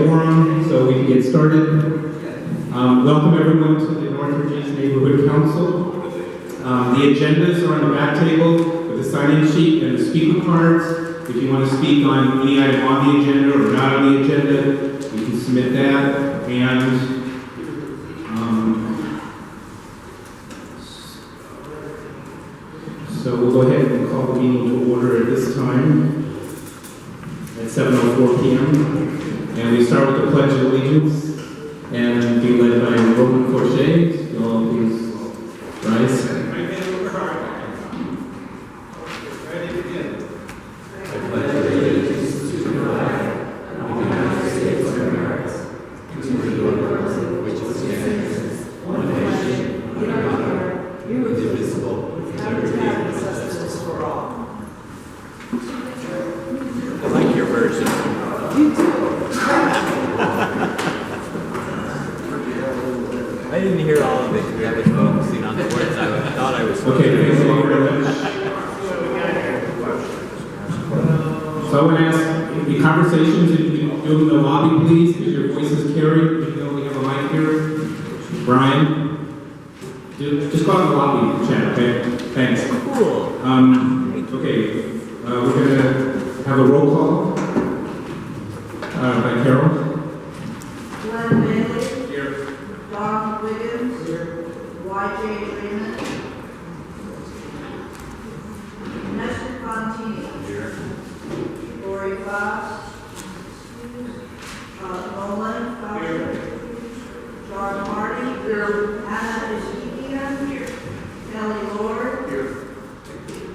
quorum, so we can get started. Welcome everyone to the Northridge Neighborhood Council. The agendas are on the back table with the sign-in sheet and the speaker cards. If you want to speak on any item on the agenda or not on the agenda, you can submit that. And so we'll go ahead and call the meeting to order at this time at 7:04 p.m. And we start with the Pledge of Allegiance and be led by Roman Forche. You'll all please rise. I didn't hear all of it because I was focusing on the words I thought I was Okay, thanks very much. So I want to ask the conversations, if you can do them in the lobby, please, because your voices carry. You know we have a mic here. Brian, just go out in the lobby and chat, okay? Thanks. Cool. Okay, we're going to have a roll call by Carol. Glenn Bailey. Here. Don Wiggins. Here. Y.J. Freeman. Nestor Contini. Here. Lori Fox. Nolan. Here. John Marty. Here. Anna Ezekiel. Here. Kelly Lord. Here.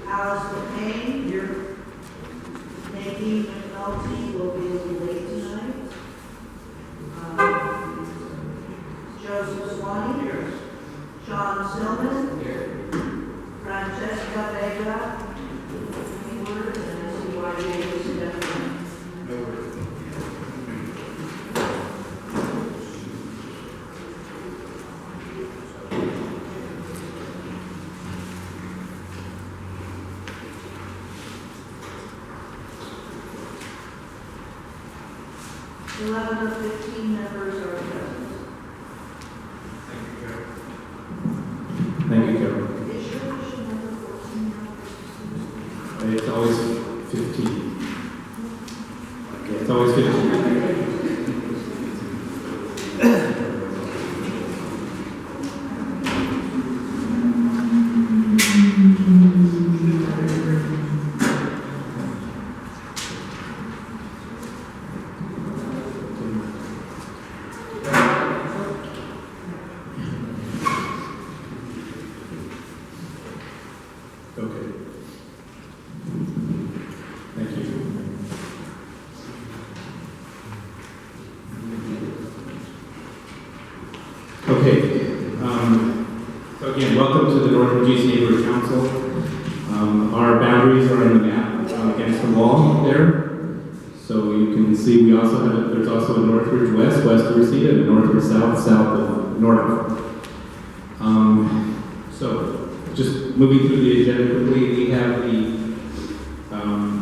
Alice McCain. Here. Nadine McNulty will be a little late tonight. Joseph Swanee. Here. Sean Silman. Here. Francesca Vega. Any word? And I see why Jay is definitely. No word. Eleven of 15 members are present. Thank you, Carol. Is your motion number 14 now? It's always 15. It's always 15. Okay. Thank you. Okay. So again, welcome to the Northridge Neighborhood Council. Our boundaries are on the map against the wall there. So you can see we also have, there's also a Northridge West, west of Reseda, and a Northridge South, south of North. So just moving through the agenda quickly, we have the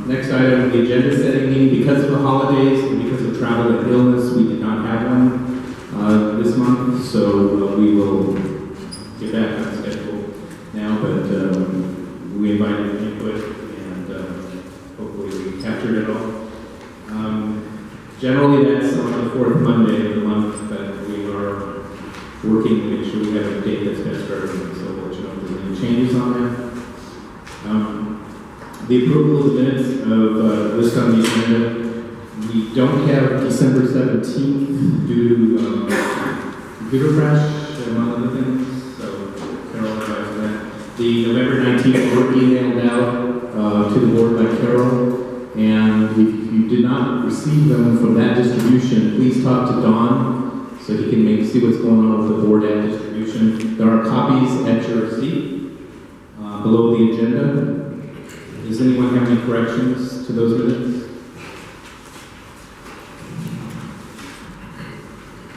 next item, the agenda setting meeting. Because of the holidays and because of travel and illness, we did not have one this month, so we will get back on schedule now, but we invited input and hopefully we captured it all. Generally, that's on the fourth Monday of the month that we are working to make sure we have a date that's best for everyone, so we'll let you know if there's any changes on that. The approval of the minutes of list on the agenda. We don't have December 17th due to computer crash, among other things, so Carol advised that. The November 19th were emailed out to the board by Carol, and if you did not receive them from that distribution, please talk to Don so he can see what's going on with the board ad distribution. There are copies at your seat below the agenda. Does anyone have any corrections to those minutes?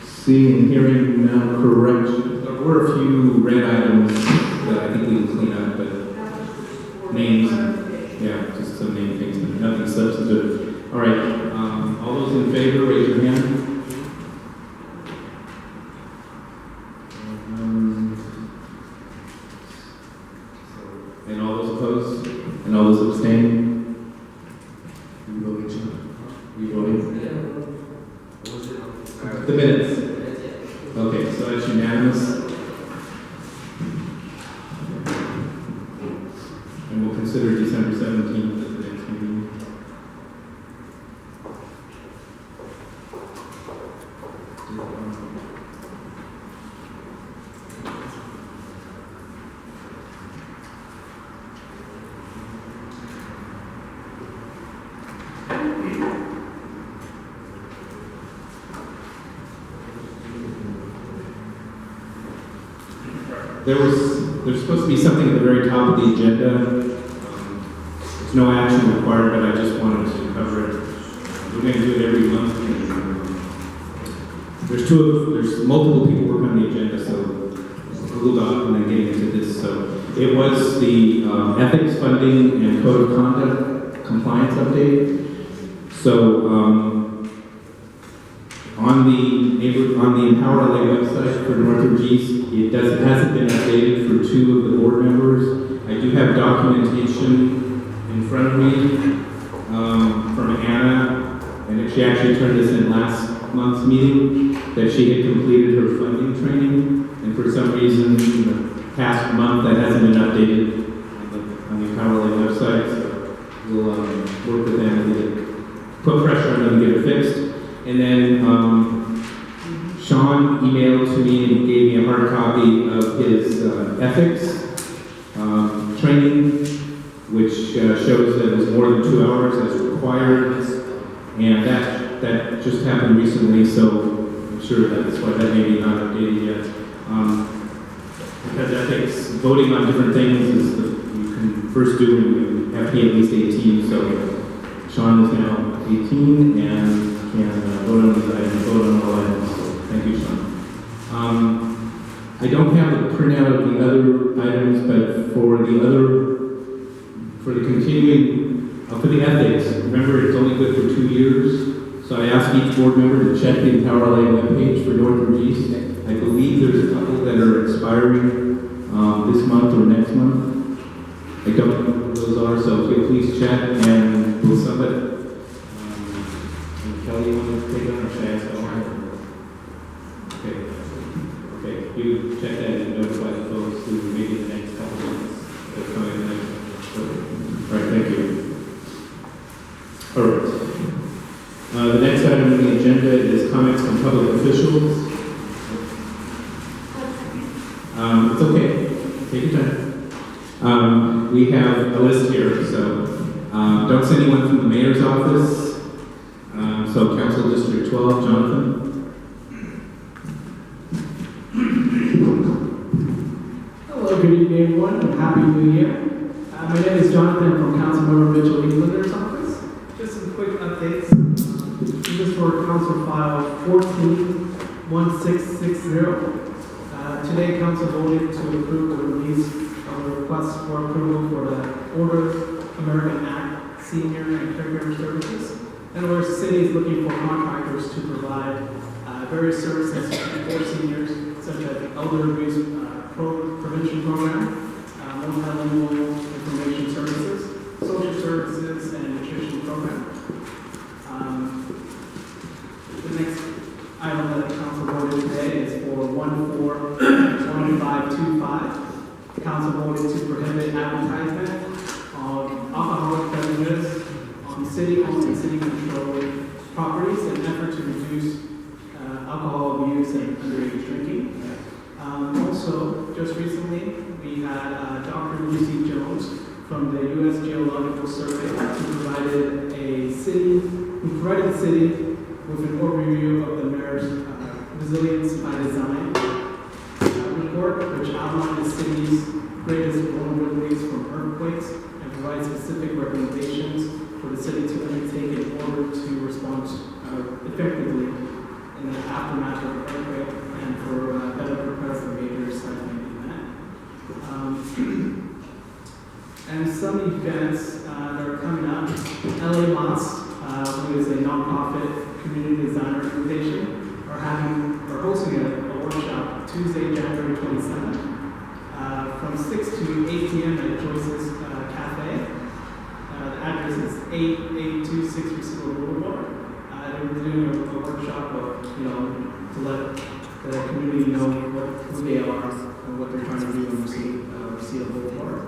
Seeing and hearing now corrections. There were a few red items that I think we can clean up, but names, yeah, just some name things, but nothing substantive. All right, all those in favor, raise your hand. The minutes. Okay, so that's unanimous. And we'll consider December 17th as the next meeting. There's supposed to be something at the very top of the agenda. There's no action required, but I just wanted to cover it. We're going to do it every month. And, there's multiple people working on the agenda, so just hold off and then getting into this. So it was the ethics, funding, and code of conduct compliance update. So on the Empower LA website for Northridge East, it hasn't been updated for 2 of the board members. I do have documentation in front of me from Anna, and she actually turned this in last month's meeting, that she had completed her funding training, and for some reason in the past month that hasn't been updated on the Empower LA website. So we'll work with them and put pressure on them to get it fixed. And then Sean emailed to me and gave me a hard copy of his ethics training, which shows that it was more than 2 hours as required, and that just happened recently, so I'm sure that's why that may be not updated yet. Because ethics, voting on different things is you can first do when you have to be at least 18, so Sean is now 18 and can vote on these items, vote on all items. Thank you, Sean. I don't have a printout of the other items, but for the continuing, for the ethics, remember it's only good for 2 years. So I asked each board member to check the Empower LA webpage for Northridge East. I believe there's a couple that are expiring this month or next month. I don't know what those are, so please check, and will somebody, Kelly, you want to take it on, or should I ask Ellen? Okay, you check that and notify the folks who maybe the next couple of months they're coming in. All right, thank you. All right. The next item on the agenda is comments from public officials. It's okay. Take your time. We have a list here, so don't send anyone from the mayor's office. So Council District 12, Jonathan. Hello, good evening, everyone, and Happy New Year. My name is Jonathan from Councilmember Mitchell Englander's office. Just some quick updates. This is for Council File 14-1660. Today, Council voted to approve the release of the request for approval for the Order American Act Senior and Caregiver Services. In other words, the city is looking for contractors to provide various services for seniors, such as the Elder Abuse Prevention Program, multilingual information services, social services, and nutrition program. The next item that the council voted today is for 141525. The council voted to prohibit advertisement of alcoholic beverages on city-owned and city-controlled properties in an effort to reduce alcohol abuse and underage drinking. Also, just recently, we had Dr. Lucy Jones from the U.S. Geological Survey who provided the city with an overview of the mayor's Resilience by Design report, which outlined the city's greatest vulnerabilities from earthquakes and provides specific recommendations for the city to undertake in order to respond effectively in the aftermath of an earthquake and for better prepare for major seismic event. And some events that are coming up. LA Moss, who is a nonprofit community design organization, are hosting a workshop Tuesday, January 27th, from 6 to 8 p.m. at Joyce's Cafe. The address is 8826 Priscilla Boulevard. They're doing a workshop of to let the community know who they are and what they're trying to do and receive a whole board.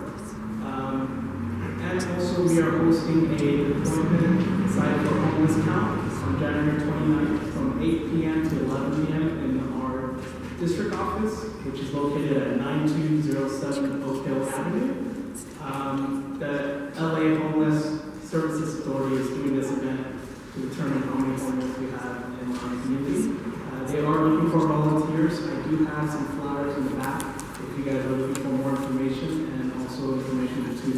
And also we are hosting a deployment site for homeless count on January 29th from 8 p.m. to 11 p.m. in our district office, which is located at 9207 Oak Hill Avenue. The LA Homeless Services Authority is doing this event to determine how many homeless we have in our community. They are looking for volunteers. I do have some flyers in the back if you guys are looking for more information and also information to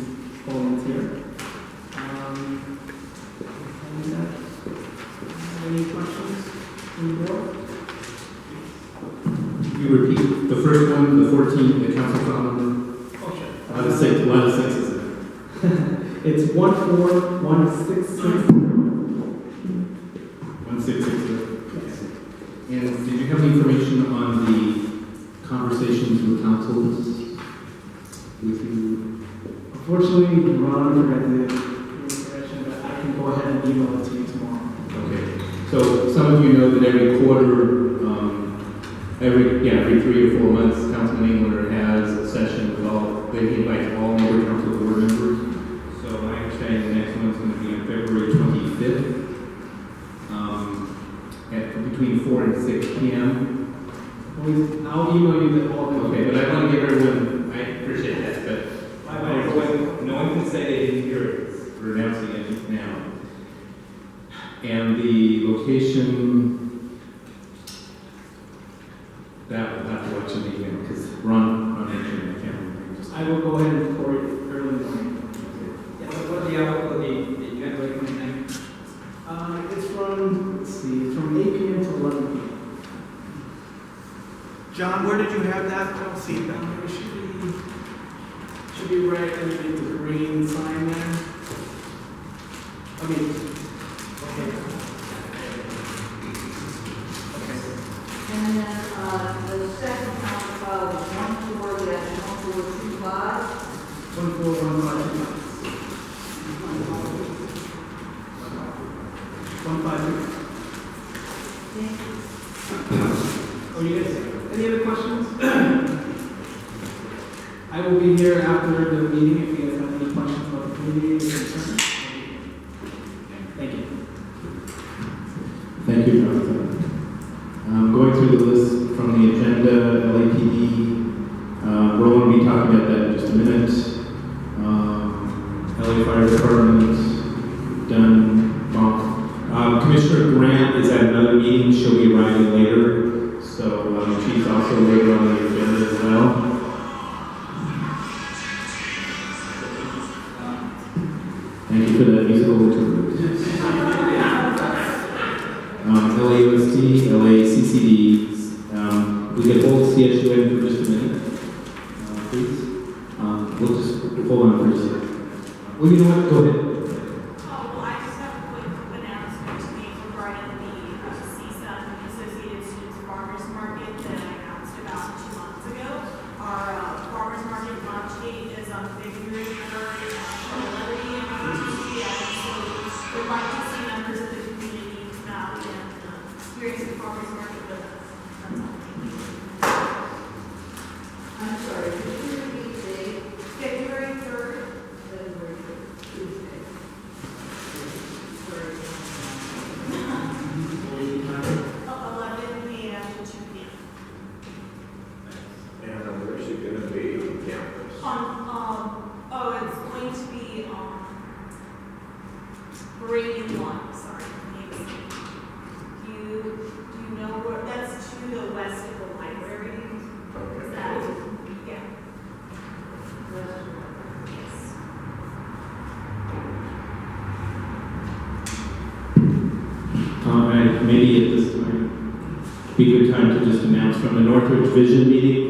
volunteer. Any questions from the board? You repeat the first one, the 14th, the council calendar. Oh, sure. What are the sixes? It's 14166. 1660. And did you have any information on the conversations with councils with you? Unfortunately, Ron forgot the information, but I can go ahead and email it to you tomorrow. Okay. So some of you know that every quarter, every 3 or 4 months, Councilman Englander has a session with they invite all member council board members. So my understanding the next one's going to be on February 25th. Between 4 and 6 p.m. I'll email you the all the. Okay, but I want to give everyone, I appreciate that, but no one can say they didn't hear it. We're announcing it now. And the location, that will have to watch an email because Ron mentioned it. I will go ahead and record it early in the morning. What the hour will be? Did you have to recommend time? It's from 8 p.m. to 11 p.m. John, where did you have that? I don't see it down there. It should be right underneath the green sign there. Okay. And then, the second count is 14-1425. 14155. 153. Oh, you guys, any other questions? I will be here after the meeting if you guys have any questions about the community or concerns. Thank you. Thank you, Jonathan. Going through the list from the agenda, LAPD, Roland will be talking about that in just a minute. LA Fire Department, done, bonk. Commissioner Grant is at another meeting. She'll be arriving later. So she's also later on the agenda as well. Thank you for that musical interlude. LAUSD, LACCD. We can hold CSUN for just a minute, please. We'll just hold on for a second. Well, you know what? Go ahead. Well, I just have a quick announcement to make regarding the CSUN, Associated Students Farmers Market that I announced about 2 months ago. Our farmers market launch date is on February 3rd from 11 a.m. to 2 p.m. So we'd like to see members of the community come out and experience the farmers market with us. That's all. I'm sorry, could you repeat the date? February 3rd. February 3rd, Tuesday. 11 a.m. to 2 p.m. And where's it going to be on campus? It's going to be on Meridian 1, sorry. Do you know where, that's to the west of the library? Is that, yeah. Yes. And maybe at this time, be a good time to just announce from the Northridge Vision meeting.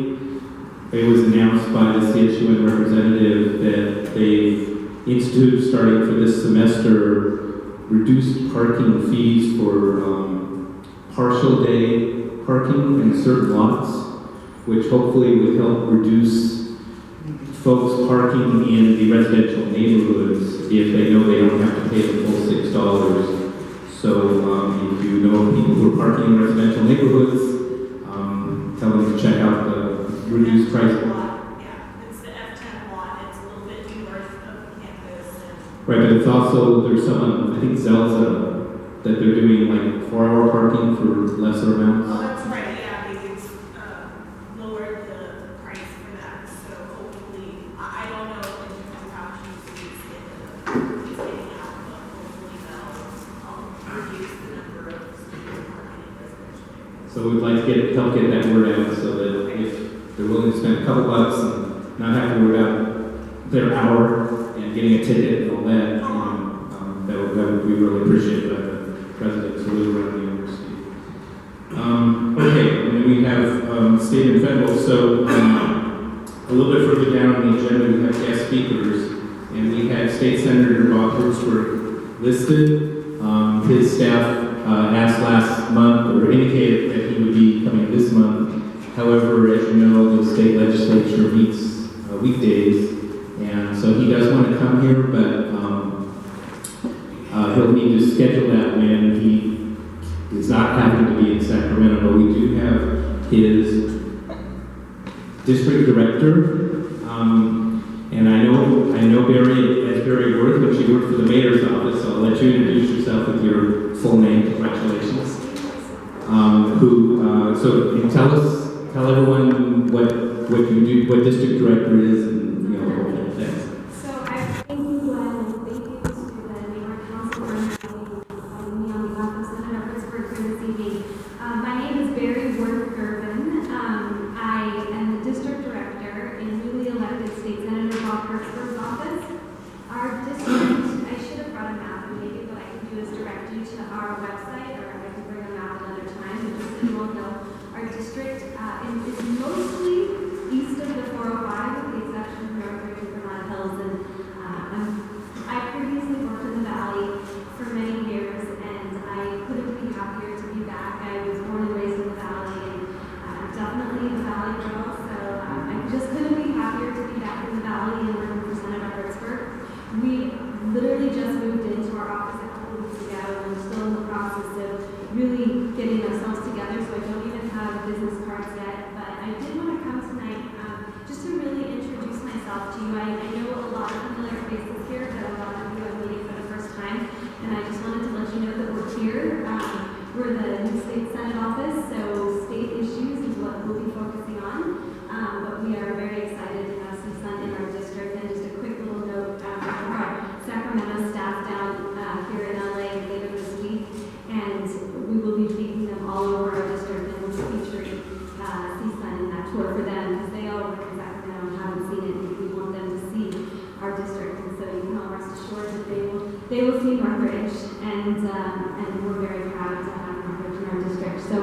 It was announced by the CSUN representative that they've instituted, starting for this semester, reduced parking fees for partial day parking in certain lots, which hopefully would help reduce folks parking in the residential neighborhoods if they know they don't have to pay the full $6. So if you know people who are parking in residential neighborhoods, tell them to check out the reduced price. Yeah, it's the F10 lot, it's a little bit north of campus. Right, but it's also, there's someone, I think Zelza, that they're doing like 4-hour parking for lesser amounts. Oh, that's right, yeah, they've lowered the price for that, so hopefully, I don't know in terms of how she's getting out, but hopefully that'll reduce the number of students parking in residential areas. So we'd like to help get that word out so that if they're willing to spend a couple bucks and not have to worry about their hour and getting a ticket and all that, that would be really appreciated by the residents who live around the university. Okay, and then we have state and federal. So a little bit further down on the agenda, we have guest speakers, and we had State Senator Bob Hertzberg listed. His staff asked last month or indicated that he would be coming this month. However, as you know, the state legislature meets weekdays, and so he does want to come here, but he'll need to schedule that when he is not having to be in Sacramento. But we do have his district director, and I know Barry as Barry Worth, but she worked for the mayor's office, so I'll let you introduce yourself with your full name. Congratulations. So tell everyone what you do, what district director is, and the whole thing. So I thank you, Glenn, and thank you to the neighborhood council for inviting me on behalf of Senator Hertzberg here this evening. My name is Barry Worth Gervin. I am the district director in newly elected State Senator Bob Hertzberg's office. Our district, I should have brought a map, and maybe what I can do is direct you to our website, or I can bring a map another time, but just so you all know, our district is mostly east of the 405, with the exception of Northridge and Vermont Hills. And I previously worked in the Valley for many years, and I couldn't be happier to be back. I was born and raised in the Valley, and definitely a Valley girl, so I just couldn't be happier to be back in the Valley and working for Senator Hertzberg. We literally just moved into our office a couple weeks ago, and we're still in the process of really getting ourselves together, so I don't even have business cards yet. But I did want to come tonight just to really introduce myself to you. I know a lot of familiar faces here, but a lot of you I'm meeting for the first time, and I just wanted to let you know that we're here. We're the new state senate office, so state issues is what we'll be focusing on. But we are very excited to have some sun in our district. And just a quick little note from our Sacramento staff down here in LA later this week, and we will be taking them all over our district, and we'll be featuring CSUN in that tour for them, because they all work in Sacramento and haven't seen it, and we want them to see our district. And so you can all rest assured that they will see Northridge, and we're very proud to have Northridge in our district. So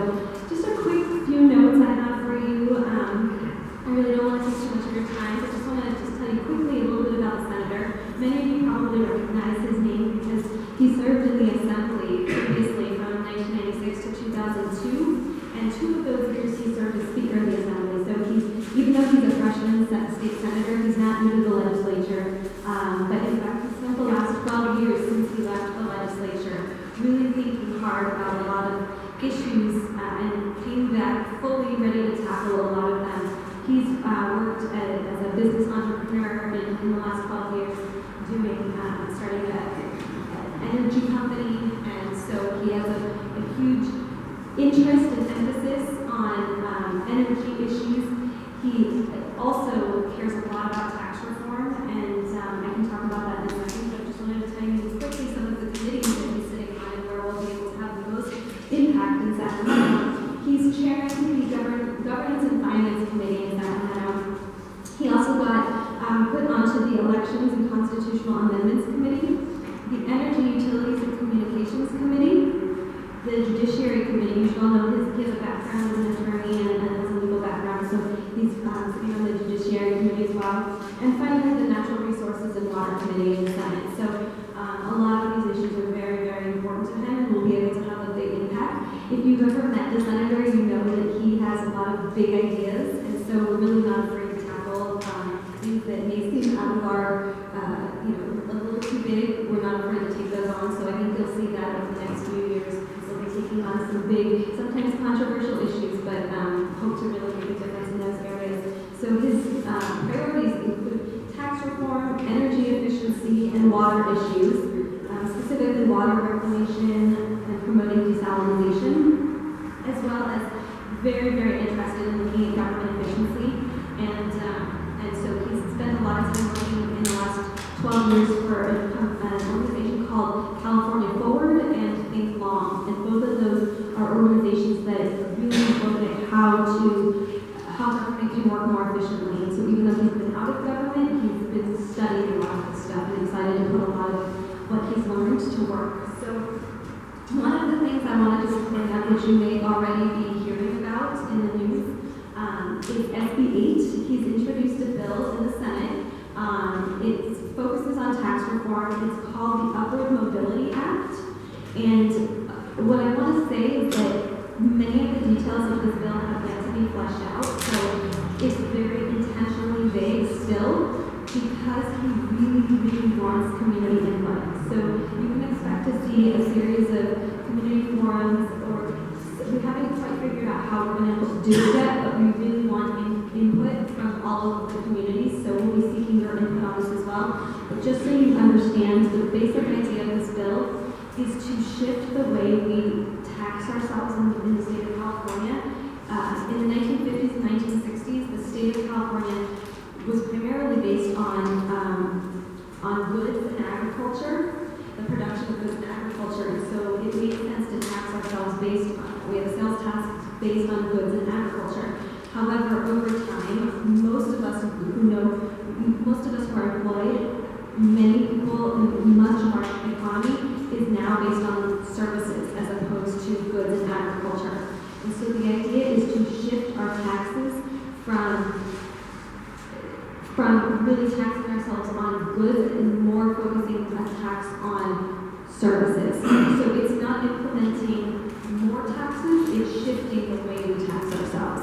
just a quick few notes I have for you. I really don't want to take too much of your time, but just want to tell you quickly a little bit about the senator. Many of you probably recognize his name because he served in the assembly previously from 1996 to 2002, and 2 of those years he served as Speaker of the Assembly. So even though he's a freshman state senator, he's not new to the legislature. But in fact, he spent the last 12 years since he left the legislature really thinking hard about a lot of issues and came back fully ready to tackle a lot of them. He's worked as a business entrepreneur in the last 12 years, starting an energy company, and so he has a huge interest and emphasis on energy issues. He also cares a lot about tax reform, and I can talk about that in a second, but I just wanted to tell you quickly some of the committees that he's sitting on and where we'll be able to have the most impact in Sacramento. He's chairing the Governance and Finance Committee in Sacramento. He also got put onto the Elections and Constitutional Amendments Committee, the Energy, Utilities, and Communications Committee, the Judiciary Committee. You should all know he has a background as an attorney and has a legal background, so he's sitting on the Judiciary Committee as well. And finally, the Natural Resources and Water Committee in the Senate. So a lot of these issues are very, very important to him, and will be able to have a big impact. If you've ever met the senator, you know that he has a lot of big ideas, and so we're really not afraid to tackle things that may seem out of our, a little too big. We're not afraid to take those on, so I think you'll see that over the next few years. some big, sometimes controversial issues, but hope to really make a difference in those areas. So his priorities include tax reform, energy efficiency, and water issues, specifically water reclamation and promoting desalination, as well as very, very interested in looking at government efficiency. And so he's spent a lot of time working in the last 12 years for an organization called California Forward and Think Long. And both of those are organizations that really look at how government can work more efficiently. And so even though he's been out of government, he's been studying a lot of this stuff and excited to put a lot of what he's learned to work. So one of the things I wanted to point out that you may already be hearing about in the news is SB 8. He's introduced a bill in the Senate. It focuses on tax reform. It's called the Upward Mobility Act. And what I want to say is that many of the details of this bill have yet to be fleshed out. So it's very intentionally vague still because he really, really wants community input. So you can expect to see a series of community forums, or we haven't quite figured out how we're going to do it yet, but we really want input from all of the communities, so we'll be seeking your input on this as well. But just so you understand, the basic idea of this bill is to shift the way we tax ourselves in the state of California. In the 1950s and 1960s, the state of California was primarily based on goods and agriculture, the production of goods and agriculture, and so it made sense to tax ourselves we have a sales tax based on goods and agriculture. However, over time, most of us who are employed, many people, and much of our economy is now based on services as opposed to goods and agriculture. And so the idea is to shift our taxes from really taxing ourselves on goods and more focusing a tax on services. So it's not implementing more taxes, it's shifting the way we tax ourselves.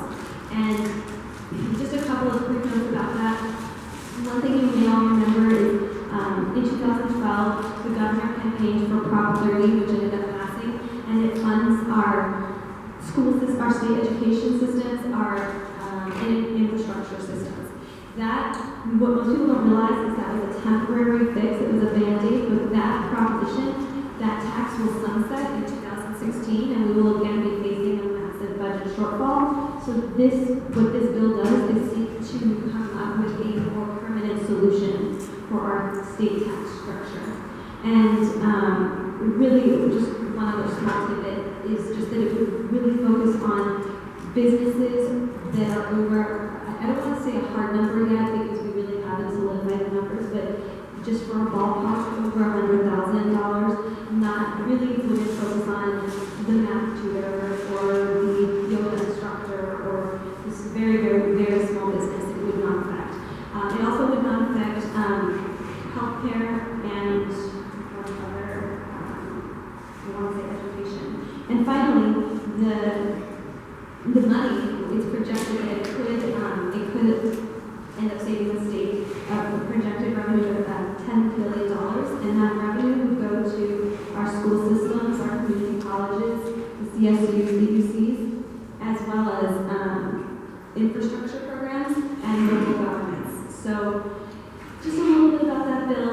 And just a couple of quick notes about that. One thing you may all remember is in 2012, the governor campaigned for Prop 30, which ended up passing, and it funds our school systems, our state education systems, our infrastructure systems. What most people don't realize is that was a temporary fix, it was a band-aid, but that proposition, that tax will sunset in 2016, and we will again be facing a massive budget shortfall. So what this bill does is seek to come up with a more permanent solution for our state tax structure. And really, just one other small tidbit is just that it would really focus on businesses that are over, I don't want to say a hard number yet because we really haven't solidified the numbers, but just for a ballpark over $100,000, not really wouldn't focus on the math tutor or the yoga instructor or this very, very, very small business. It would not affect. It also would not affect healthcare and other, I want to say education. And finally, the money, it's projected that it could end up saving the state a projected revenue of $10 billion, and that revenue would go to our school systems, our community colleges, the CSUs, CUCs, as well as infrastructure programs and local governments. So just a little bit about that bill.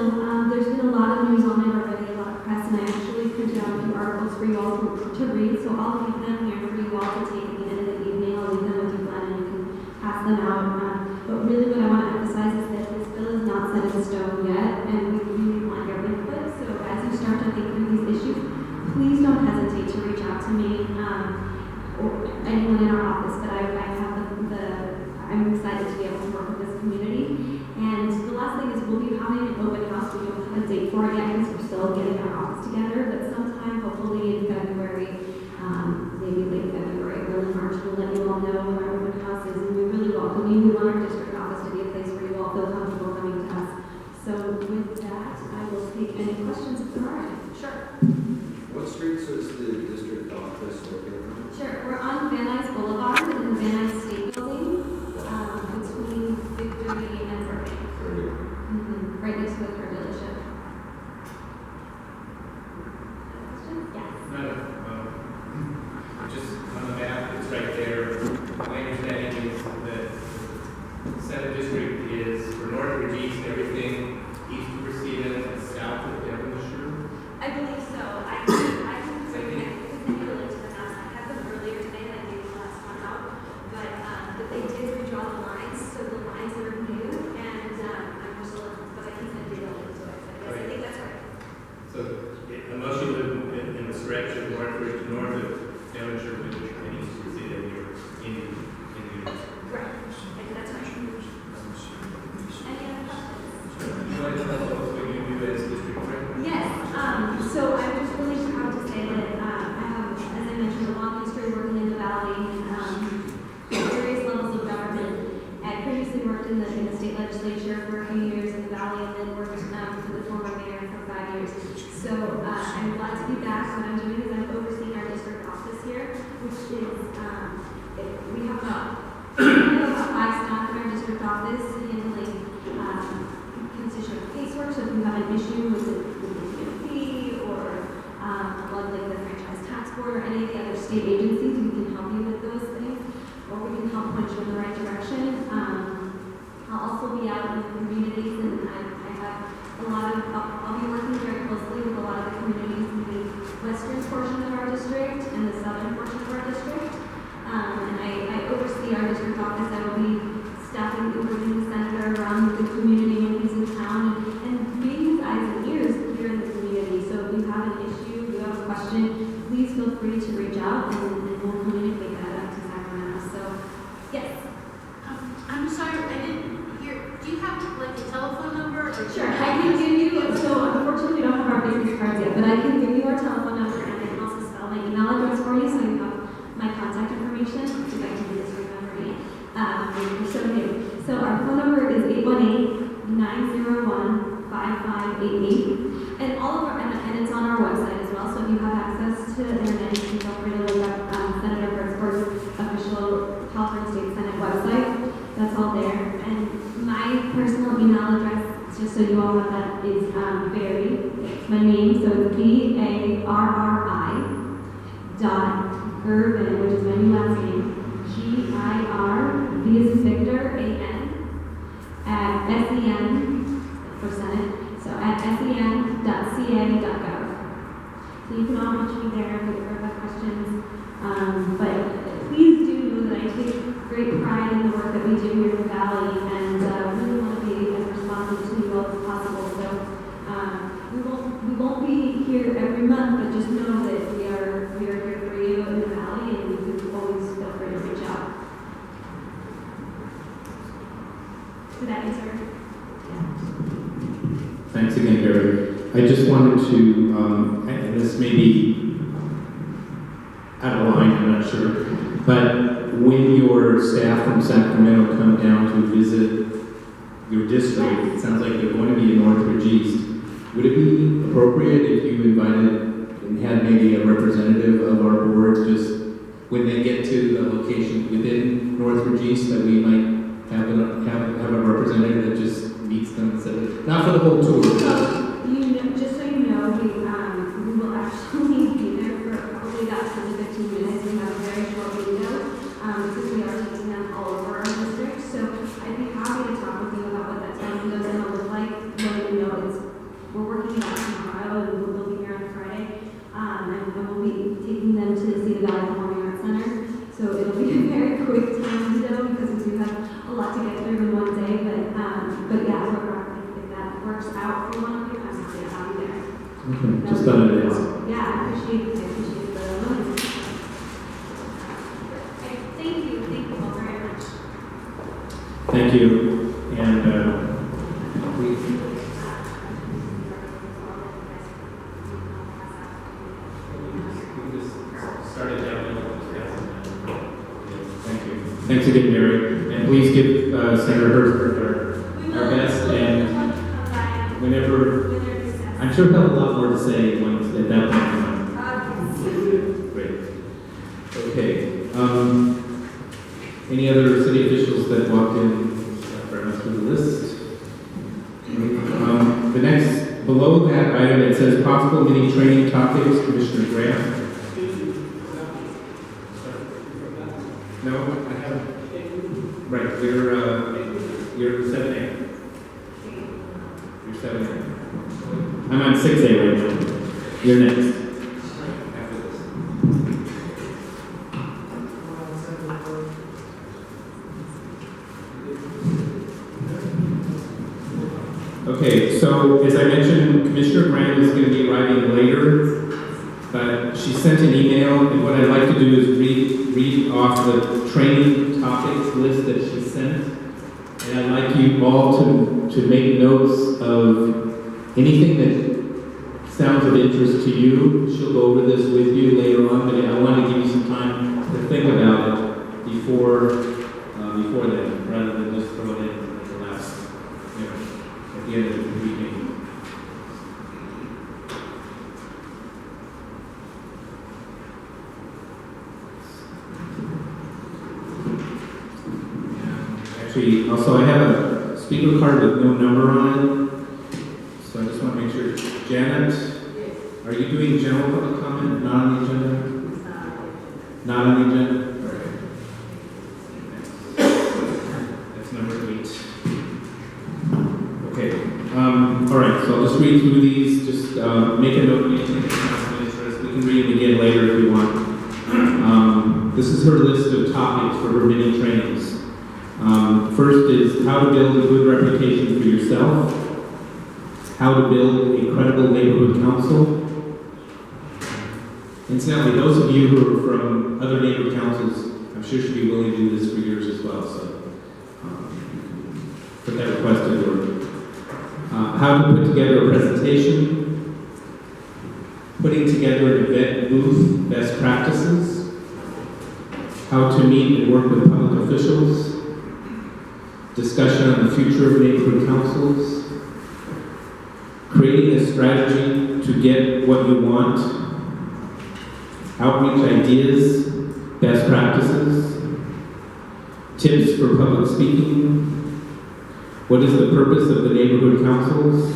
There's been a lot of news on it already, a lot of press, and I actually printed out a few articles for you all to read, so I'll leave them here for you all to take at the end of the evening. I'll leave them with you, Glenn, and you can pass them out. But really what I want to emphasize is that this bill is not set in stone yet, and we really want your input. So as you start to think through these issues, please don't hesitate to reach out to me or anyone in our office. But I'm excited to be able to work with this community. And the last thing is we'll be having an open house. We don't have a date for it yet because we're still getting our office together, but sometime hopefully in February, maybe late February, early March, we'll let you all know when our open house is, and we really welcome you. We want our district office to be a place where you all feel comfortable coming to us. So with that, I will take any questions if there are any. Sure. What streets is the district office located on? Sure. We're on Van Nuys Boulevard in the Van Nuys State Building, between Victory and Burbank. Right next to the car dealership. Questions? Yes. glad to be back. What I'm doing is I'm overseeing our district office here, which is, we have about 5 staff in our district office handling constituent casework. So if you have an issue with the TFP or like the franchise tax board or any of the other state agencies, we can help you with those things, or we can help point you in the right direction. I'll also be out in the communities, and I have a lot of, I'll be working very closely with a lot of the communities in the western portion of our district and the southern portion of our district. And I oversee our district office. I will be staffing the senator around the community and he's in town and being his eyes and ears here in the community. So if you have an issue, if you have a question, please feel free to reach out and we'll communicate that up to Sacramento. So, yes. I'm sorry, I didn't hear. Do you have like a telephone number? Or Sure, I can give you, so unfortunately we don't have our business cards yet, but I can give you our telephone number and I can also spell my email address for you so you have my contact information, if I can do this remember me. You're so new. So our phone number is 818-901-5588. And all of our, and it's on our website as well, so if you have access to the internet, you can feel free to look up Senator Hertzberg's official California State Senate website. That's all there. And my personal email address, just so you all have that, is Barry. It's my name, so it's BARRI .Gervin, which is my new last name, GIR, V as in Victor, AN, at SEN, for Senate, so at sen.ca.gov. So you can all reach me there if you have questions. But please do know that I take great pride in the work that we do here in the Valley and really want to be as responsive to you all as possible. So we won't be here every month, but just know that we are here for you in the Valley and you can always feel free to reach out. Did that answer? Yeah. Thanks again, Barry. I just wanted to, and this may be out of line, I'm not sure, but when your staff from Sacramento come down to visit your district, it sounds like they're going to be in Northridge East. Would it be appropriate if you invited and had maybe a representative of our board just when they get to the location within Northridge East that we might have a representative that just meets them and says, not for the whole tour. So, just so you know, we will actually be there for probably about 10 to 15 minutes. We have a very short window because we are taking them all over our district. So I'd be happy to talk with you about what that time window is going to look like. Letting you know we're working it out tomorrow and we'll be here on Friday. And we'll be taking them to the Cedar Valley Performing Arts Center. So it'll be a very quick time window because we do have a lot to get through in one day. But yeah, if that works out for one of you, I'm happy to have you there. Okay, just thought I'd ask. Yeah, I appreciate the willingness. Okay, thank you all very much. Thank you. And we just started down. Thank you. Thanks again, Barry. And please give Senator Hertzberg our best. And whenever, I'm sure he'll have a lot more to say when at that point in time. Great. Okay. Any other city officials that walked in for us through the list? The next, below that item, it says possible mini training topics, Commissioner Graham. No, I haven't. Right, you're 7A. You're 7A. I'm on 6A right now. You're next. After this. Okay, so as I mentioned, Commissioner Grant is going to be arriving later, but she sent an email, and what I'd like to do is read off the training topics list that she sent, and I'd like you all to make notes of anything that sounds of interest to you. She'll go over this with you later on, but I want to give you some time to think about it before then, rather than just throw it in at the last, at the end of the meeting. Actually, also I have a speaker card with no number on it, so I just want to make sure. Janet, are you doing general public comment, not on the agenda? Not on the agenda? That's number 8. Okay, all right, so I'll just read through these, just make a note of anything that's not of interest. We can read them again later if you want. This is her list of topics for her mini trainings. First is how to build a good reputation for yourself, how to build a credible neighborhood council. Incidentally, those of you who are from other neighborhood councils, I'm sure should be willing to do this for yours as well, so put that request in order. How to put together a presentation, putting together an event booth, best practices, how to meet and work with public officials, discussion on the future of neighborhood councils, creating a strategy to get what you want, outreach ideas, best practices, tips for public speaking, what is the purpose of the neighborhood councils,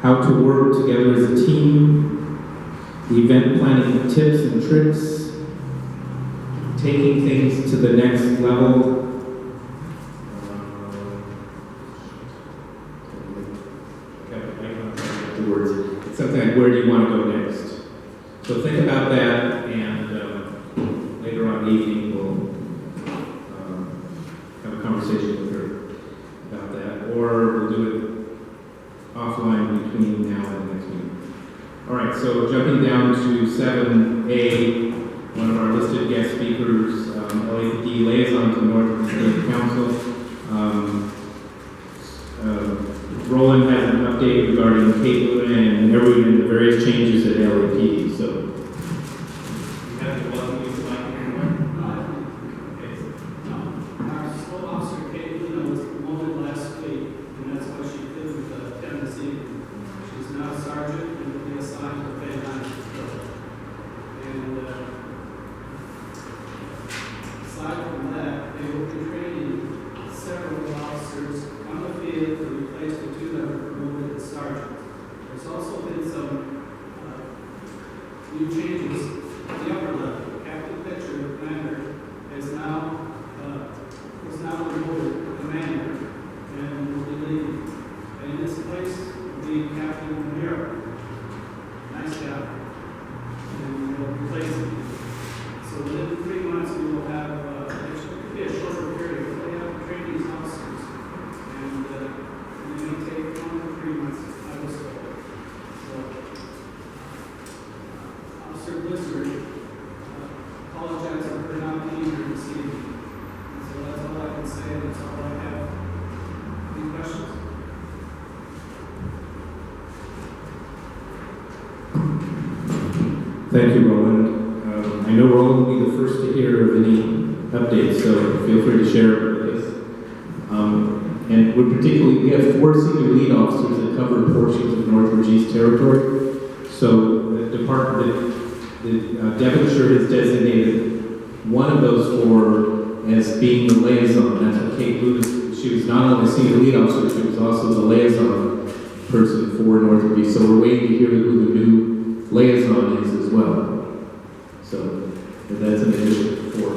how to work together as a team, event planning tips and tricks, taking things to the next level. It's something like, where do you want to go next? So think about that, and later on in the evening we'll have a conversation with her about that, or we'll do it offline between now and the next meeting. All right, so jumping down to 7A, one of our listed guest speakers, LAPD liaison to Northridge State Council. Roland has an update regarding Kate Luna and everyone and the various changes at LAPD. So, you have to welcome you to my Our school officer, Kate Luna, was promoted last week, and that's why she filled with Tennessee. She's now a sergeant and will be assigned to Bay Island. And aside from that, they will be training several officers on the field to replace the 2 that were promoted as sergeants. There's also been some new changes at the upper level. Captain Pitcher, commander, is now promoted to commander and will be leading. And in this place will be Captain Mira. Nice job. And we'll replace him. So within 3 months we will have, it could be a shorter period, but they have to train these officers. And it may take 1 to 3 months, I was told. So, Officer Blizzard, apologize for her not being here this evening. So that's all I can say, that's all I have. Any questions? thank you, Roland. I know Roland will be the first to hear of any updates, so feel free to share with us. And we're particularly, we have 4 senior lead officers that cover portions of Northridge East territory. So the department, Devonshire has designated one of those 4 as being the liaison. That's what Kate Lewis, she was not only senior lead officer, she was also the liaison person for Northridge East. So we're waiting to hear who the new liaison is as well. So that's an addition to 4.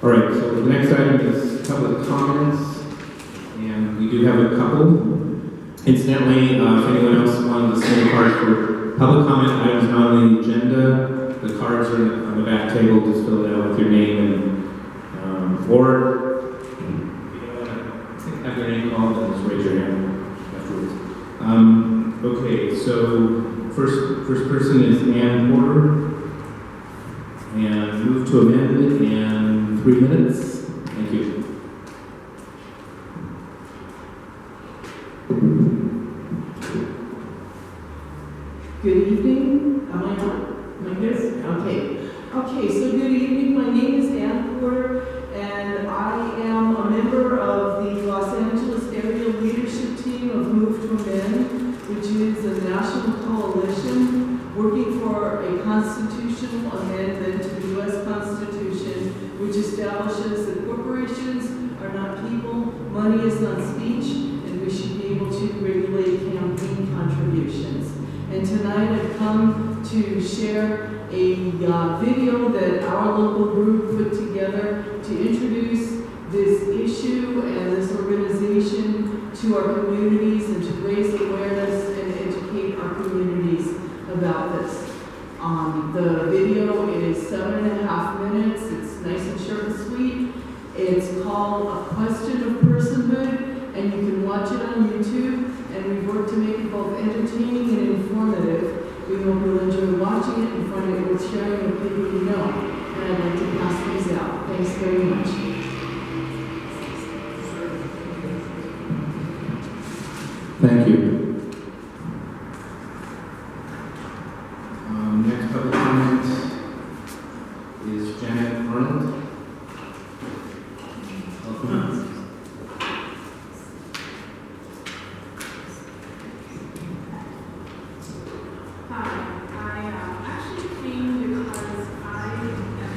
All right, so the next item is public comments, and we do have a couple. Incidentally, if anyone else wanted to send a card for public comment items not on the agenda, the cards are on the back table. Just fill it out with your name and or if you don't want to have your name called, then just raise your hand afterwards. Okay, so first person is Ann Porter, and move to amend in 3 minutes. Thank you. Good evening. Am I on? Am I here? Okay. Okay, so good evening. My name is Ann Porter, and I am a member of the Los Angeles Area Leadership Team of Move to Amend, which is a national coalition working for a constitutional amendment to the U.S. Constitution, which is establishes that corporations are not people, money is not speech, and we should be able to regulate campaign contributions. And tonight I've come to share a video that our local group put together to introduce this issue and this organization to our communities and to raise awareness and educate our communities about this. The video is 7.5 minutes. It's nice and short and sweet. It's called A Question of Personhood, and you can watch it on YouTube. And we've worked to make it both entertaining and informative. We hope you'll enjoy watching it and find it worth sharing with people you know. And I'd like to pass these out. Thanks very much. Thank you. Next public comment is Janet Arnold. Welcome. Hi, I actually came because I am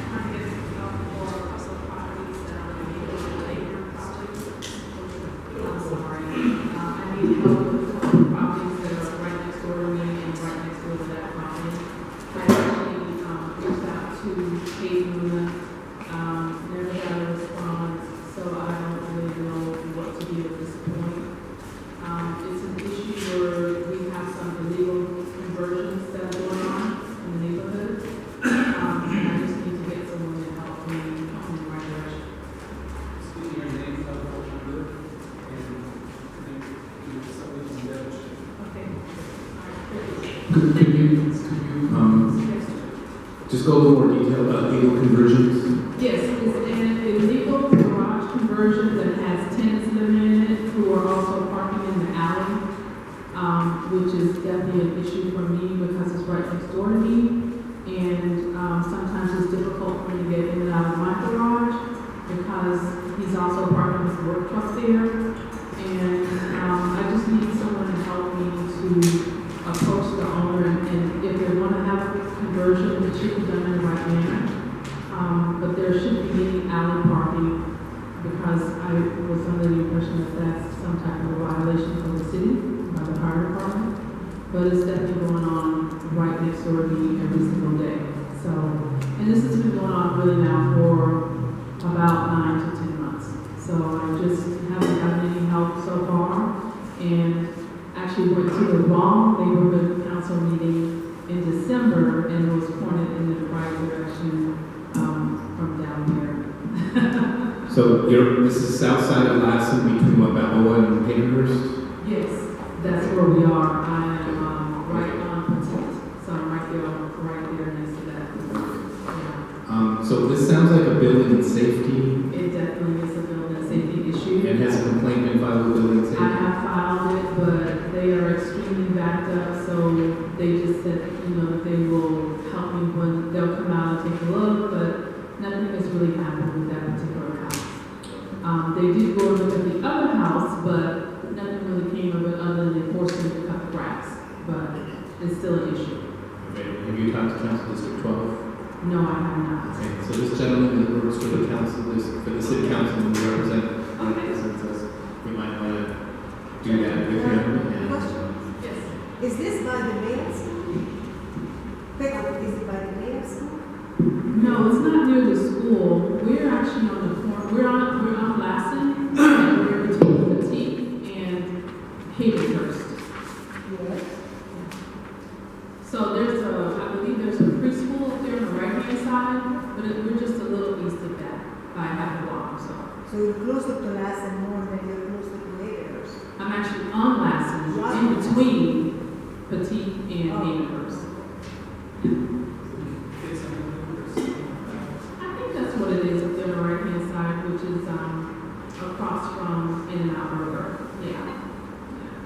trying to get for a couple of properties that are maybe a little later properties. I'm sorry. I need help with a couple of properties that are right next door to me and right next door to that property. I actually reached out to Kate Luna, never got a response, so I don't really know what to do at this point. It's an issue where we have some illegal conversions that are going on in the neighborhood. And I just need to get someone to help me in the right direction. Excuse me, your name, phone number, and then somebody from there. Okay. Could you just go a little more detail about legal conversions? Yes, it's an illegal garage conversion that has tenants living in it who are also parking in the alley, which is definitely an issue for me because it's right next door to me. And sometimes it's difficult for me to get in and out of my garage because he's also parking his work truck there. And I just need someone to help me to approach the owner, and if they want to have a conversion, it should be done in the right manner. But there shouldn't be any alley parking because I was under the impression that that's some type of violation from the city, by the fire department. But it's definitely going on right next door to me every single day. So, and this has been going on really now for about 9 to 10 months. So I just haven't gotten any help so far, and actually went to the wrong neighborhood council meeting in December and was pointed in the right direction from down here. So this is south side of Lassen between Balboa and Havenhurst? Yes, that's where we are. I am right on Petit, so I'm right there next to that. Yeah. So this sounds like a building and safety. It definitely is a building safety issue. And has a complaint been filed with building safety? I have filed it, but they are extremely backed up, so they just said, that they will help me when they'll come out and take a look, but nothing has really happened with that particular house. They did go and look at the other house, but nothing really came of it other than forcing them to cut the grass, but it's still an issue. Okay. Have you talked to Council District 12? No, I have not. Okay, so this gentleman that works for the council, for the city council, and represents us, we might want to do that with him. And Yes. Is this by the mayor school? Is it by the mayor school? No, it's not near the school. We're actually on the corner. We're on Lassen, and we're between Petit and Havenhurst. Yes. So I believe there's a preschool up there on the right-hand side, but we're just a little east of that, by half a block or so. So you're closer to Lassen more than you're closer to Havenhurst. I'm actually on Lassen, in between Petit and Havenhurst. I think that's what it is up there on the right-hand side, which is across from In-N-Out Burger. Yeah.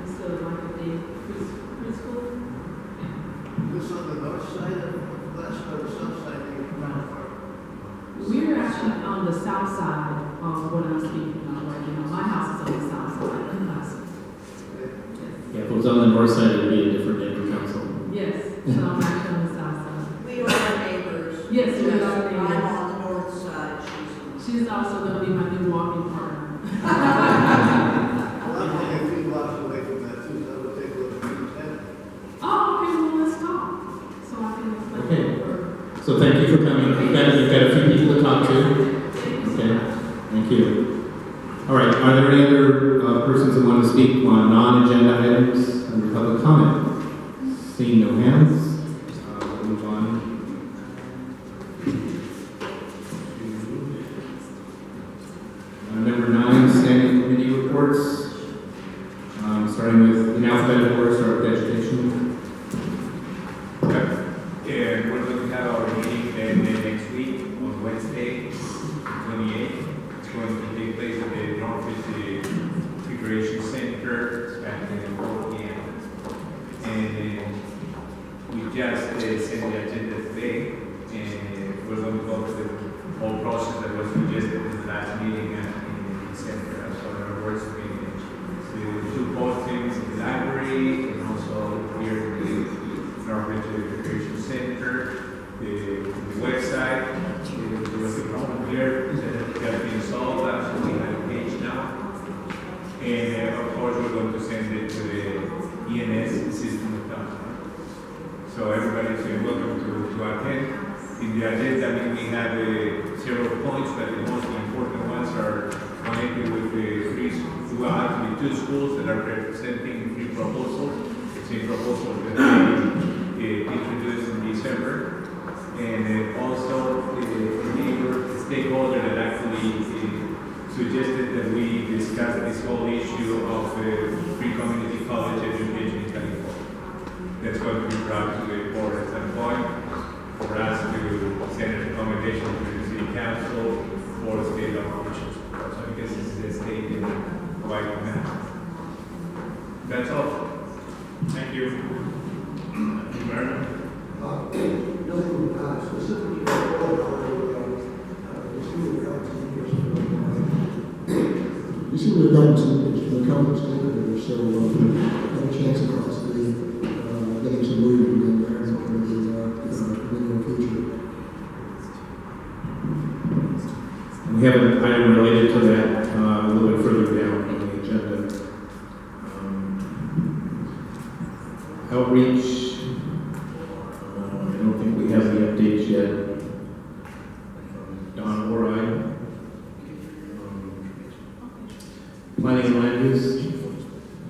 It's sort of like a day preschool. This on the north side of Lassen or the south side of We're actually on the south side of what I'm speaking of right now. My house is on the south side of Lassen. yeah, if it was on the north side, it would be a different neighbor council. Yes, so I'm actually on the south side. We are neighbors. Yes, we are I'm neighbors. on the north side, she's on the She's also going to be my new walking partner. Well, I'm only a few blocks away from that too, so I would take a look at the Oh, okay, well, let's talk. So I can explain Okay. it further. So thank you for coming. You've got a few people to talk to. Okay, thank you. All right, are there any other persons that want to speak on non-agenda items under public comment? Seeing no hands, we'll move on. Number 9, standing committee reports. Starting with, in alphabetical order, start with education. We're going to have our meeting next week on Wednesday, 28th. It's going to take place at the Northridge Recreation Center, starting at 4 p.m. And we just sent the agenda today, and we're going to go through the whole process that was suggested in the last meeting in the center. As for our words, the 2 postings in the library, and also here in the Northridge Recreation Center, the website. There was a problem here that got to be solved. Actually, we have a page now. And of course, we're going to send it to the ENS system of town. So everybody's welcome to attend. In the agenda, we have several points, but the most important ones are connected with actually 2 schools that are representing 3 proposals. The same proposal that we introduced in December. And also the neighbor stakeholder that actually suggested that we discuss this whole issue of pre-community college education in California. That's going to be brought to the board at some point for us to send a recommendation to the city council for state operations. So I guess this is the state in white map. That's all. Thank you. Nothing specifically you see we're going to the conference there, so have a chance to possibly getting some movement in there in the future. And we have an item related to that a little bit further down on the agenda. Outreach. I don't think we have the updates yet. Don or I. Planning and land use.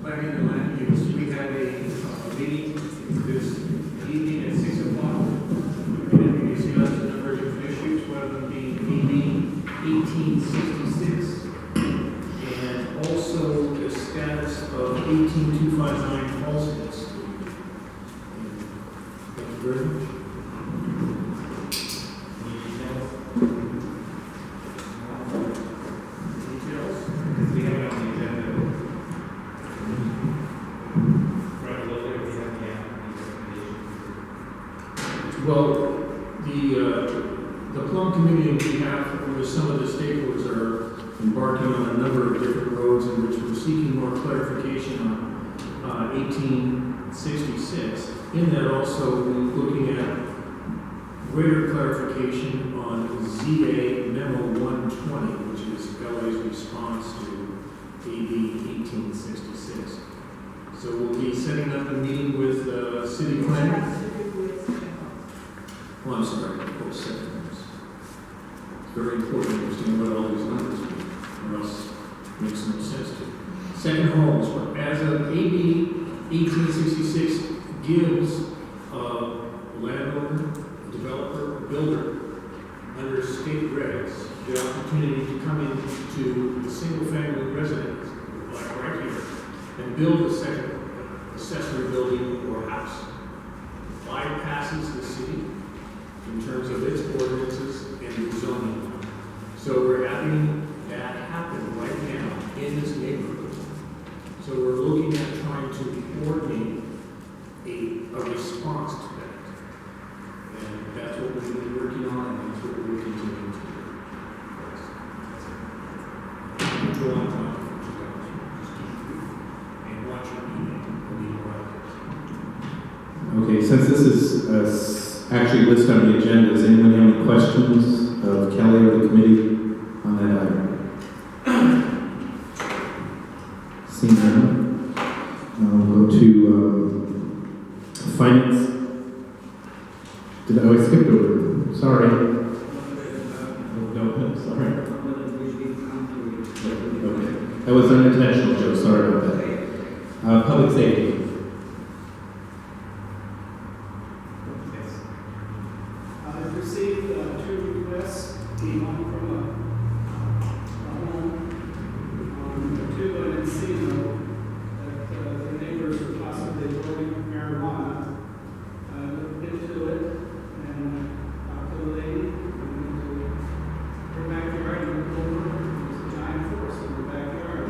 Planning and land use, we have a meeting this evening at 6 o'clock. And we discuss a number of different issues, one of them being AB 1866, and also the status of 18259 Falls Street. Thank you very much. Well, the Plum Committee on behalf of some of the stakeholders are embarking on a number of different roads in which we're seeking more clarification on 1866. In that also, we're looking at greater clarification on ZA Memo 120, which is LA's response to AB 1866. So we'll be setting up a meeting with city planning. Oh, I'm sorry, both segments. It's very important to understand what all these numbers mean, or else it makes no sense to you. Second homes, as of AB 1866 gives a landowner, a developer, a builder, under state regs, the opportunity to come into a single-family residence, like right here, and build a second accessory building or house. Bypasses the city in terms of its ordinances and zoning. So we're having that happen right now in this neighborhood. So we're looking at trying to coordinate a response to that. And that's what we've been working on, and that's what we're continuing to do. Go on time. Just keep and watch your email. Okay, since this is actually listed on the agenda, does anyone have any questions of Kelly or the committee No, sorry. Okay. That was unintentional, Joe. Sorry about that. Public safety. I've received two requests, one from a home, two in Encino, that the neighbors were possibly growing marijuana. I looked into it and talked to the lady, went into her backyard and looked over. There's a giant forest in the backyard.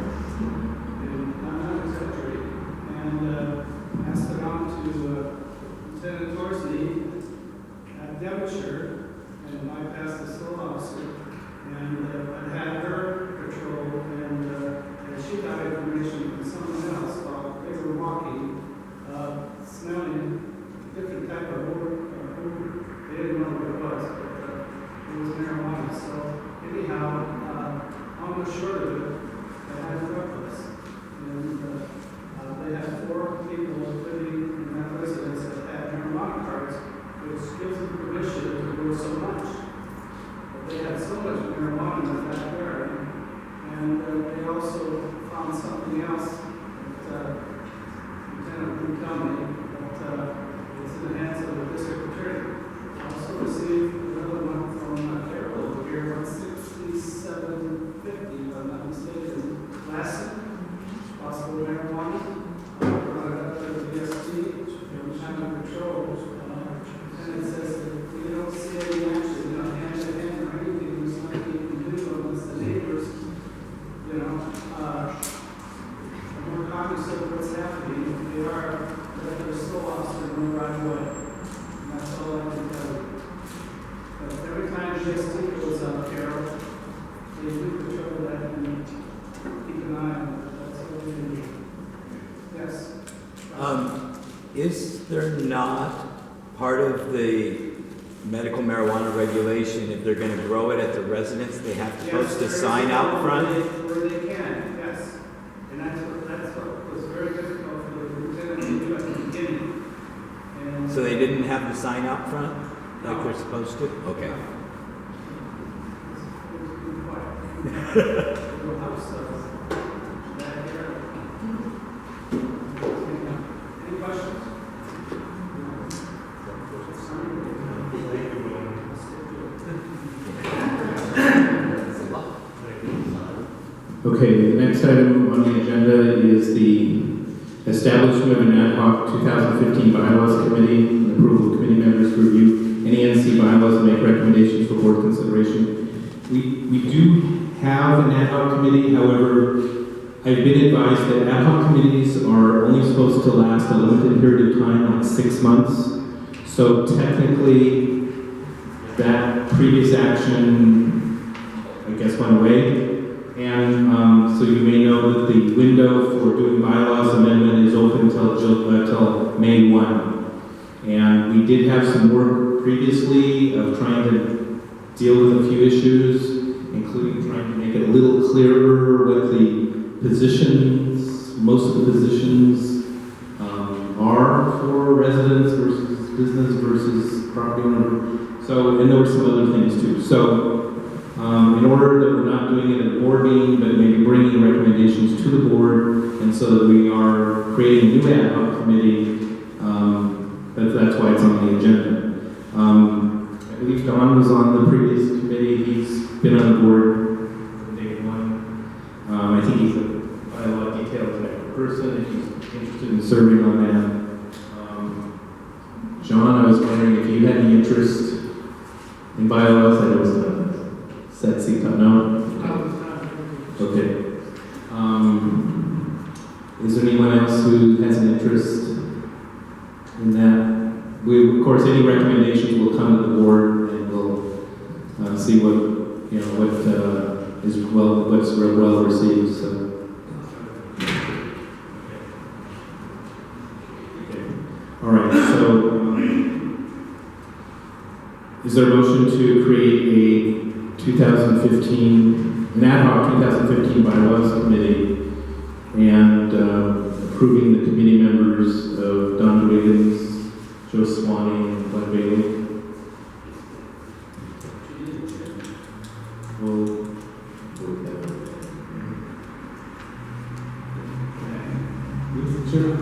And I'm not exaggerating. And asked around to Lieutenant Torsley at Devonshire and bypassed the slow officer, and I had her patrol, and she got information from someone else while they were walking, smelling a different type of odor. They didn't know what it was, but it was marijuana. So anyhow, on the short of it, they had a drug list, and they had 4 people living in that residence that had marijuana cards, which gives them permission to grow so much. But they had so much marijuana in the backyard, and they also found something else that Lieutenant didn't tell me, but it's in the hands of the district attorney. I also received another one from Carol over here, 16750, if I'm not mistaken, Lassen, possible marijuana. Brought it up to the DST, I'm on patrol. And it says that we don't see any action, hand to hand or anything, there's nothing you can do unless the neighbors, are more cognizant of what's happening. They are, they're slow officer in the right way. And that's all I can tell you. But every time DST goes up, Carol, they do patrol that and keep an eye on it. That's what we do. Yes. Is there not part of the medical marijuana regulation, if they're going to grow it at the residence, they have to post a sign out front? Where they can, yes. And that's what was very difficult for the lieutenant to do at the beginning. And So they didn't have the sign out front like they're supposed to? Okay. It was quiet. Little house, back there. Any questions? Okay, the next item on the agenda is the establishment of an ad hoc 2015 bylaws committee and approval of committee members to review any NC bylaws and make recommendations for board consideration. We do have an ad hoc committee, however, I've been advised that ad hoc committees are only supposed to last a limited period of time, like 6 months. So technically, that previous action, I guess, went away. And so you may know that the window for doing bylaws amendment is open until May 1. And we did have some work previously of trying to deal with a few issues, including trying to make it a little clearer what the positions, most of the positions are for residents versus business versus property owner. So, and there were some other things too. So, in order that we're not doing it at a board meeting, but maybe bringing recommendations to the board, and so that we are creating a new ad hoc committee, that's why it's on the agenda. I believe Don was on the previous committee. He's been on the board from day one. I think he's a bylaw detail type of person, if he's interested in serving on that. John, I was wondering if you had any interest in bylaws. I know it's not set seat up now. Okay. Is there anyone else who has an interest in that? Of course, any recommendations will come to the board, and we'll see what's well received. So. Okay. All right. So, is there a motion to create an ad hoc 2015 bylaws committee and approving the committee members of Don Wiggins, Joe Swanee, and Glenn Bailey? We'll work that out. Sure.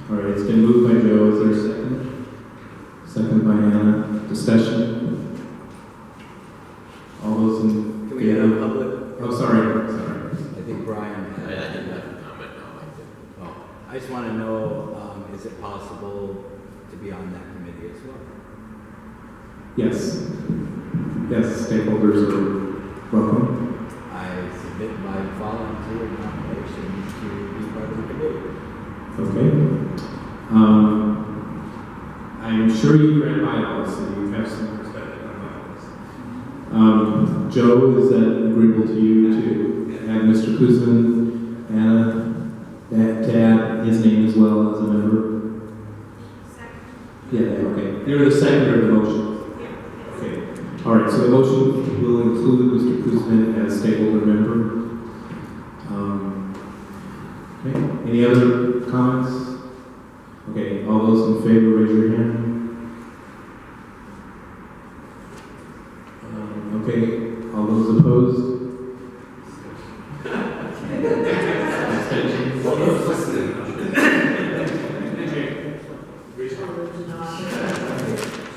All right, it's been moved by Joe. Is there a second? Second by Anna. Discussion? All those in Can we get a public? Oh, sorry. I think Brian. I didn't have a comment, no, I did. Oh, I just want to know, is it possible to be on that committee as well? Yes. Yes, stakeholders are welcome. I submit my volunteer nomination to be part of the committee. Okay. I'm sure you've read bylaws, so you have some perspective on bylaws. Joe, is that agreeable to you to add Mr. Kuzman, Anna, to add his name as well as a member? Second. Yeah, okay. You're the seconder of the motion. Yeah. Okay. All right, so the motion will include Mr. Kuzman as stakeholder member. Okay. Any other comments? Okay, all those in favor, raise your hand. Okay, all those opposed? Abstentions? All those listening.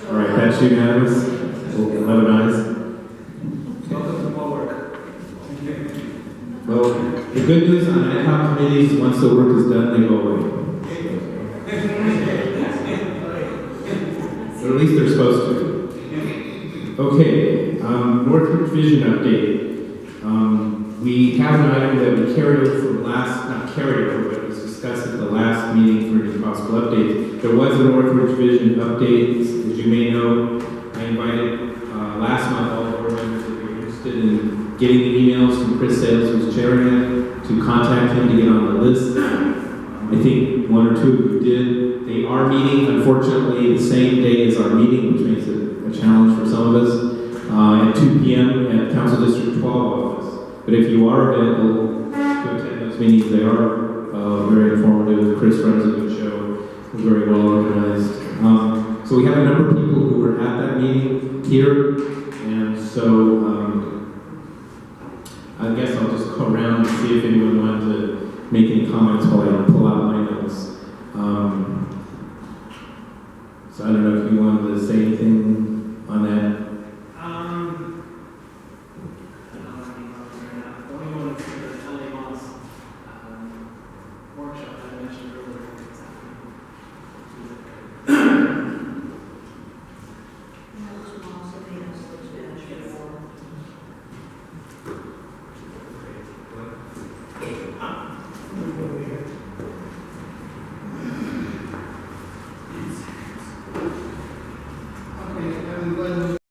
All right, that's unanimous. 11 ayes. Welcome to more work. Well, the good news on ad hoc committees, once the work is done, they go away. Or at least they're supposed to. Okay, Northridge Vision update. We have an item that we carried over from not carried over, but was discussed at the last meeting for any possible updates. There was a Northridge Vision update. As you may know, I invited last month all the board members that were interested in getting the emails from Chris Sales, who's chairing it, to contact him to get on the list. I think one or two of you did. They are meeting, unfortunately, the same day as our meeting, which makes it a challenge for some of us, at 2 p.m. at Council District 12 office. But if you are available to attend those meetings, they are very informative. Chris runs a good show, very well organized. So we have a number of people who were at that meeting here, and so I guess I'll just go around and see if anyone wanted to make any comments while I pull out my notes. So I don't know if you wanted to say anything,